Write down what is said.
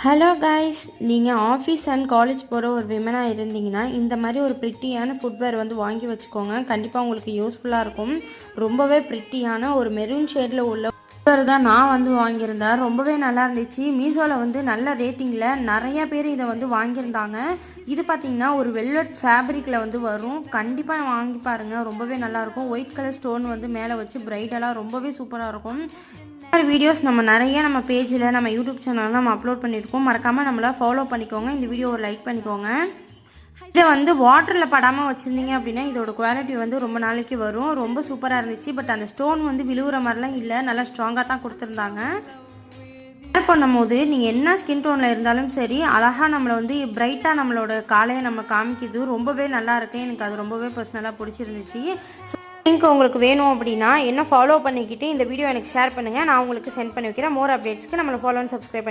Hello guys, நீங்கள் office and college போகிற ஒரு விமனாக இருந்தீங்கன்னா இந்த மாதிரி ஒரு ப்ரிட்டியான ஃபுட்வேர் வந்து வாங்கி வச்சுக்கோங்க. கண்டிப்பாக உங்களுக்கு யூஸ்ஃபுல்லாக இருக்கும். ரொம்பவே ப்ரிட்டியான ஒரு மெரூன் ஷேடில் உள்ள ஃபுட்வேர் தான் நான் வந்து வாங்கியிருந்தேன். ரொம்பவே நல்லா இருந்துச்சு. மீஷோவில் வந்து நல்ல ரேட்டிங்கில் நிறைய பேர் இதை வந்து வாங்கியிருந்தாங்க. இது பார்த்திங்கன்னா ஒரு வெல்வெட் ஃபேப்ரிக்கில் வந்து வரும். கண்டிப்பாக வாங்கி பாருங்கள், ரொம்பவே நல்லாயிருக்கும். ஒயிட் கலர் ஸ்டோன் வந்து மேலே வச்சு பிரைடலாக ரொம்பவே சூப்பராக இருக்கும். வீடியோஸ் நம்ம பேஜில் நம்ம யூடியூப் சேனலில் நம்ம அப்லோட் பண்ணியிருக்கோம். மறக்காமல் நம்மளை ஃபாலோ பண்ணிக்கோங்க. இந்த வீடியோ ஒரு லைக் பண்ணிக்கோங்க. இதை வந்து வாட்டரில் படாமல் வச்சுருந்தீங்க அப்படின்னா இதோட குவாலிட்டி வந்து ரொம்ப நாளைக்கு வரும். ரொம்ப சூப்பராக இருந்துச்சு. பட் அந்த ஸ்டோன் வந்து விழுவுற மாதிரிலாம் இல்லை, நல்லா ஸ்ட்ராங்காக தான் கொடுத்துருந்தாங்க. வேர் பண்ணும்போது நீங்கள் என்ன ஸ்கின் டோனில் இருந்தாலும் சரி, அழகாக நம்மளை வந்து பிரைட்டாக நம்மளோட காலையை நம்ம காமிக்குது. ரொம்பவே நல்லா இருக்கு. எனக்கு அது ரொம்பவே பர்சனலாக பிடிச்சிருந்துச்சு. லிங்க் உங்களுக்கு வேணும் அப்படின்னா என்ன ஃபாலோ பண்ணிக்கிட்டு இந்த வீடியோ எனக்கு ஷேர் பண்ணுங்கள். நான் உங்களுக்கு சென்ட் பண்ணி வைக்கிறேன். மோர் அப்டேட்ஸ்க்கு நம்மளை ஃபாலோ அண்ட் சப்ஸ்கிரைப் பண்ணி